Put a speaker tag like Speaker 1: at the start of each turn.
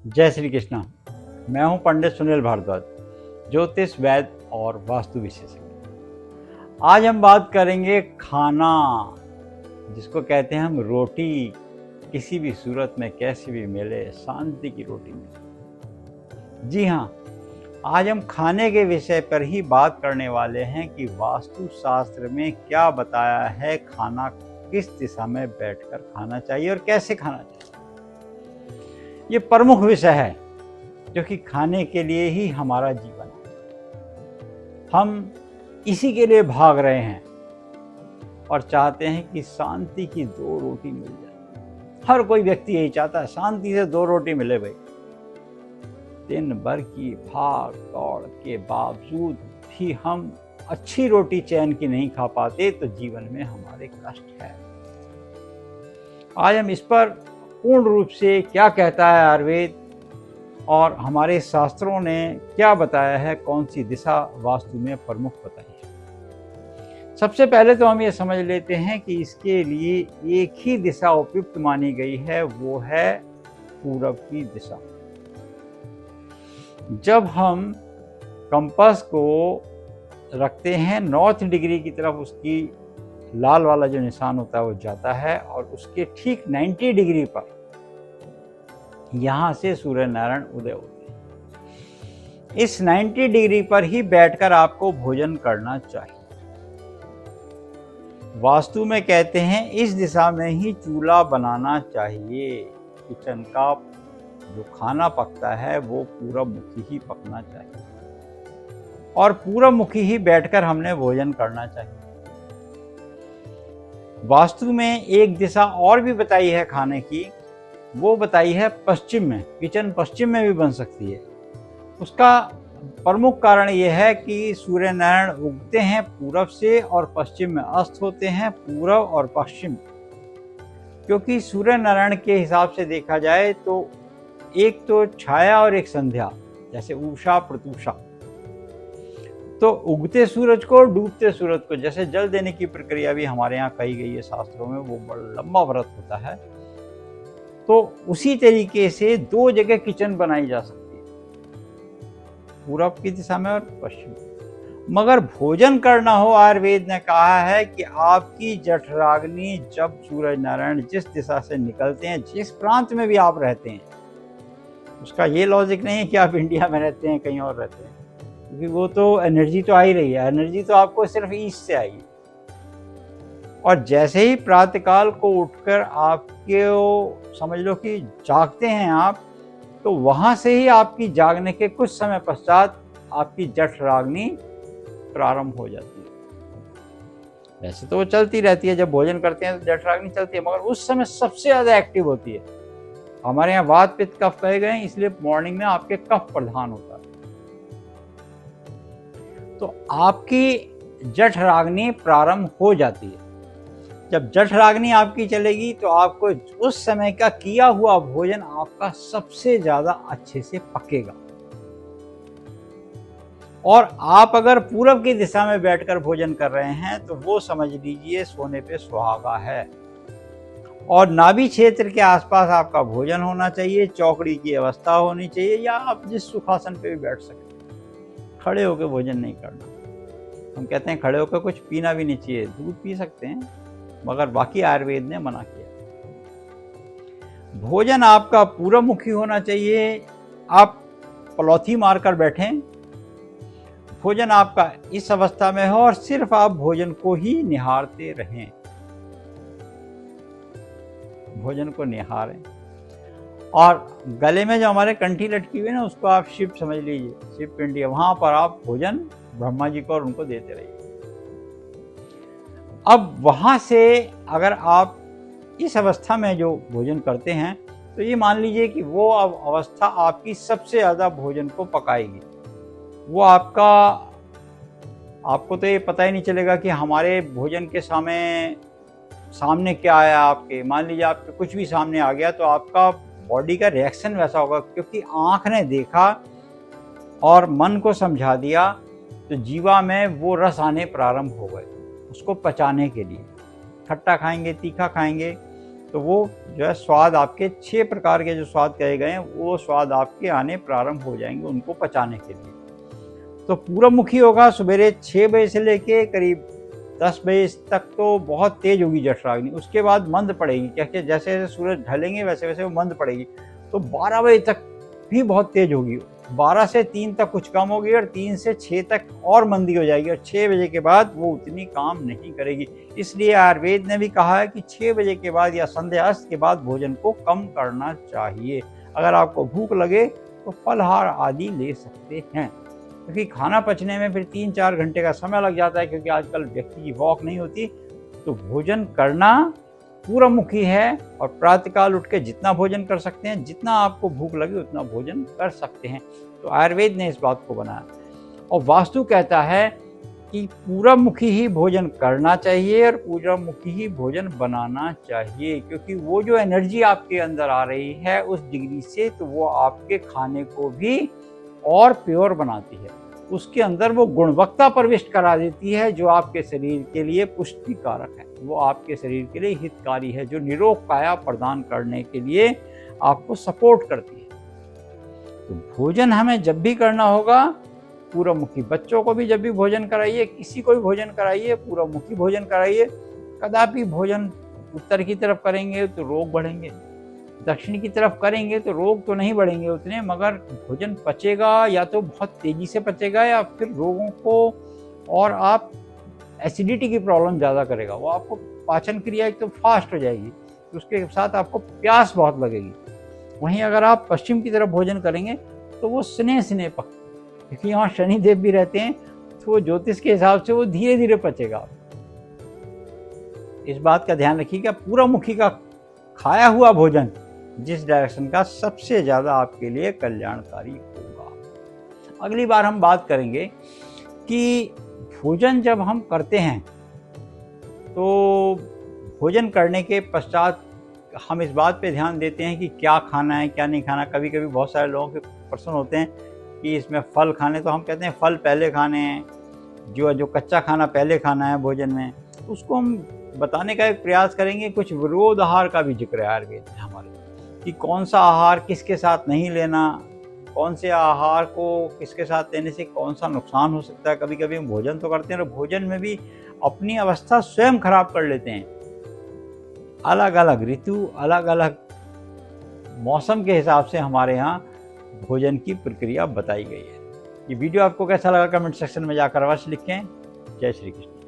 Speaker 1: जय श्री कृष्णा। मैं हूं पंडित सुनील भारद्वाज, ज्योतिष, वैद्य और वास्तु विशेषज्ञ। आज हम बात करेंगे खाना, जिसको कहते हैं हम रोटी, किसी भी सूरत में कैसे भी मिले, शांति की रोटी मिले। जी हाँ, आज हम खाने के विषय पर ही बात करने वाले हैं कि वास्तु शास्त्र में क्या बताया है, खाना किस दिशा में बैठकर खाना चाहिए और कैसे खाना चाहिए। ये प्रमुख विषय है क्योंकि खाने के लिए ही हमारा जीवन है। हम इसी के लिए भाग रहे हैं और चाहते हैं कि शांति की 2 रोटी मिल जाए। हर कोई व्यक्ति यही चाहता है, शांति से 2 रोटी मिले भाई। दिन भर की भाग दौड़ के बावजूद भी हम अच्छी रोटी चैन की नहीं खा पाते तो जीवन में हमारे कष्ट है। आज हम इस पर पूर्ण रूप से क्या कहता है आयुर्वेद और हमारे शास्त्रों ने क्या बताया है, कौन सी दिशा वास्तु में प्रमुख बताई है। सबसे पहले तो हम ये समझ लेते हैं कि इसके लिए एक ही दिशा उपयुक्त मानी गई है, वो है पूरब की दिशा। जब हम कंपास को रखते हैं नॉर्थ डिग्री की तरफ, उसकी लाल वाला जो निशान होता है वो जाता है और उसके ठीक 90 डिग्री पर यहां से सूर्य नारायण उदय होते हैं। इस 90 डिग्री पर ही बैठकर आपको भोजन करना चाहिए। वास्तु में कहते हैं इस दिशा में ही चूल्हा बनाना चाहिए। किचन का जो खाना पकता है वो पूरब मुखी ही पकना चाहिए और पूरब मुखी ही बैठकर हमने भोजन करना चाहिए। वास्तु में एक दिशा और भी बताई है खाने की, वो बताई है पश्चिम में। किचन पश्चिम में भी बन सकती है। उसका प्रमुख कारण यह है कि सूर्य नारायण उगते हैं पूरब से और पश्चिम में अस्त होते हैं, पूरब और पश्चिम। क्योंकि सूर्य नारायण के हिसाब से देखा जाए तो एक तो छाया और एक संध्या, जैसे उषा प्रतुषा। तो उगते सूरज को, डूबते सूरज को, जैसे जल देने की प्रक्रिया भी हमारे यहाँ कही गई है शास्त्रों में, वो बड़ा लंबा व्रत होता है। तो उसी तरीके से 2 जगह किचन बनाई जा सकती है, पूरब की दिशा में और पश्चिम। मगर भोजन करना हो, आयुर्वेद ने कहा है कि आपकी जठराग्नि जब सूरज नारायण जिस दिशा से निकलते हैं, जिस प्रांत में भी आप रहते हैं, उसका ये लॉजिक नहीं है कि आप इंडिया में रहते हैं कहीं और रहते हैं, क्योंकि वो तो एनर्जी तो आ ही रही है। एनर्जी तो आपको सिर्फ ईस्ट से आएगी। और जैसे ही प्रातःकाल को उठकर आपके समझ लो कि जागते हैं आप, तो वहां से ही आपकी जागने के कुछ समय पश्चात आपकी जठराग्नि प्रारंभ हो जाती है। वैसे तो वो चलती रहती है, जब भोजन करते हैं तो जठराग्नि चलती है, मगर उस समय सबसे ज्यादा एक्टिव होती है। हमारे यहाँ वात पित्त कफ कहे गए हैं, इसलिए मॉर्निंग में आपके कफ प्रधान होता है। तो आपकी जठराग्नि प्रारंभ हो जाती है। जब जठराग्नि आपकी चलेगी तो आपको उस समय का किया हुआ भोजन आपका सबसे ज्यादा अच्छे से पकेगा। और आप अगर पूरब की दिशा में बैठकर भोजन कर रहे हैं तो वो समझ लीजिए सोने पे सुहागा है। और नाभि क्षेत्र के आसपास आपका भोजन होना चाहिए, चौकड़ी की अवस्था होनी चाहिए, या आप जिस सुखासन पे भी बैठ सकें। खड़े होकर भोजन नहीं करना। हम कहते हैं खड़े होकर कुछ पीना भी नहीं चाहिए, दूध पी सकते हैं, मगर बाकी आयुर्वेद ने मना किया। भोजन आपका पूरब मुखी होना चाहिए। आप पलौथी मारकर बैठें, भोजन आपका इस अवस्था में हो और सिर्फ आप भोजन को ही निहारते रहें। भोजन को निहारें और गले में जो हमारे कंठी लटकी हुई है ना, उसको आप शिव समझ लीजिए, शिव पिंडी है, वहां पर आप भोजन ब्रह्मा जी को और उनको देते रहिए। अब वहां से अगर आप इस अवस्था में जो भोजन करते हैं तो ये मान लीजिए कि वो अवस्था आपकी सबसे ज्यादा भोजन को पकाएगी। वो आपको तो ये पता ही नहीं चलेगा कि हमारे भोजन के सामने क्या आया। आपके मान लीजिए आपके कुछ भी सामने आ गया तो आपका बॉडी का रिएक्शन वैसा होगा, क्योंकि आंख ने देखा और मन को समझा दिया तो जीवा में वो रस आने प्रारंभ हो गए उसको पचाने के लिए। खट्टा खाएंगे, तीखा खाएंगे तो वो जो है स्वाद आपके 6 प्रकार के जो स्वाद कहे गए हैं वो स्वाद आपके आने प्रारंभ हो जाएंगे उनको पचाने के लिए। तो पूरबमुखी होगा सवेरे 6 बजे से लेके करीब 10 बजे तक तो बहुत तेज होगी जठराग्नि, उसके बाद मंद पड़ेगी, क्योंकि जैसे जैसे सूरज ढलेंगे वैसे वैसे वो मंद पड़ेगी। तो 12 बजे तक भी बहुत तेज होगी, 12 से 3 तक कुछ कम होगी और 3 से 6 तक और मंदी हो जाएगी और 6 बजे के बाद वो उतनी काम नहीं करेगी। इसलिए आयुर्वेद ने भी कहा है कि 6 बजे के बाद या संध्या अस्त के बाद भोजन को कम करना चाहिए। अगर आपको भूख लगे तो फलहार आदि ले सकते हैं, क्योंकि खाना पचने में फिर 3-4 घंटे का समय लग जाता है, क्योंकि आजकल व्यक्ति की वॉक नहीं होती। तो भोजन करना पूरबमुखी है और प्रातःकाल उठ के जितना भोजन कर सकते हैं, जितना आपको भूख लगे उतना भोजन कर सकते हैं। तो आयुर्वेद ने इस बात को बनाया और वास्तु कहता है कि पूरबमुखी ही भोजन करना चाहिए और पूरबमुखी ही भोजन बनाना चाहिए, क्योंकि वो जो एनर्जी आपके अंदर आ रही है उस डिग्री से, तो वो आपके खाने को भी और प्योर बनाती है, उसके अंदर वो गुणवत्ता प्रविष्ट करा देती है जो आपके शरीर के लिए पुष्टिकारक है, वो आपके शरीर के लिए हितकारी है, जो निरोग काया प्रदान करने के लिए आपको सपोर्ट करती है। तो भोजन हमें जब भी करना होगा पूरबमुखी, बच्चों को भी जब भी भोजन कराइए, किसी को भी भोजन कराइए पूरबमुखी भोजन कराइए। कदापि भोजन उत्तर की तरफ करेंगे तो रोग बढ़ेंगे, दक्षिण की तरफ करेंगे तो रोग तो नहीं बढ़ेंगे उतने, मगर भोजन पचेगा या तो बहुत तेजी से पचेगा या फिर रोगों को और आप एसिडिटी की प्रॉब्लम ज़्यादा करेगा। वो आपको पाचन क्रिया एक तो फास्ट हो जाएगी, तो उसके साथ आपको प्यास बहुत लगेगी। वहीं अगर आप पश्चिम की तरफ भोजन करेंगे तो वो स्नेह स्नेह पकते, क्योंकि यहाँ शनिदेव भी रहते हैं, तो वो ज्योतिष के हिसाब से वो धीरे धीरे पचेगा। इस बात का ध्यान रखिएगा, पूरबमुखी का खाया हुआ भोजन जिस डायरेक्शन का सबसे ज़्यादा आपके लिए कल्याणकारी होगा। अगली बार हम बात करेंगे कि भोजन जब हम करते हैं तो भोजन करने के पश्चात हम इस बात पे ध्यान देते हैं कि क्या खाना है क्या नहीं खाना। कभी कभी बहुत सारे लोगों के प्रश्न होते हैं कि इसमें फल खाने, तो हम कहते हैं फल पहले खाने हैं, जो कच्चा खाना पहले खाना है भोजन में। उसको हम बताने का एक प्रयास करेंगे। कुछ विरोध आहार का भी जिक्र है आयुर्वेद में हमारे, कि कौन सा आहार किसके साथ नहीं लेना, कौन से आहार को किसके साथ लेने से कौन सा नुकसान हो सकता है। कभी कभी हम भोजन तो करते हैं और भोजन में भी अपनी अवस्था स्वयं खराब कर लेते हैं। अलग अलग ऋतु, अलग अलग मौसम के हिसाब से हमारे यहाँ भोजन की प्रक्रिया बताई गई है। ये वीडियो आपको कैसा लगा कमेंट सेक्शन में जाकर अवश्य लिखें। जय श्री कृष्ण।